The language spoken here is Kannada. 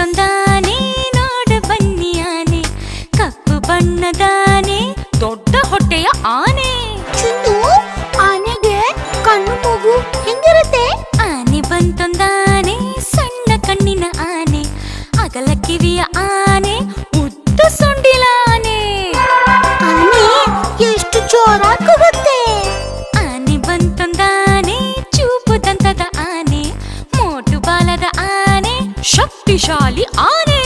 ಬಂತೊಂದಾನೆ ನೋಡ ಬನ್ನಿ ಆನೆ, ಕಪ್ಪು ಬಣ್ಣದಾನೆ ದೊಡ್ಡ ಹೊಟ್ಟೆಯ ಆನೆ. ಚಿನ್ನು, ಆನೆಗೆ ಕಣ್ಣು ಮೂಗು ಹೆಂಗಿರುತ್ತೆ? ಆನೆ ಬಂತೊಂದಾನೆ ಸಣ್ಣ ಕಣ್ಣಿನ ಆನೆ, ಅಗಲ ಕಿವಿಯ ಆನೆ, ಉದ್ದ ಸೊಂಡಿಲ ಆನೆ. ಆನೆ ಎಷ್ಟು ಜೋರಾಗಿ ಕೂಗುತ್ತೆ. ಆನೆ ಬಂತೊಂದಾನೆ ಚೂಪು ದಂತದ ಆನೆ, ಮೋಟು ಬಾಲದ ಆನೆ, ಶಕ್ತಿಶಾಲಿ ಆನೆ.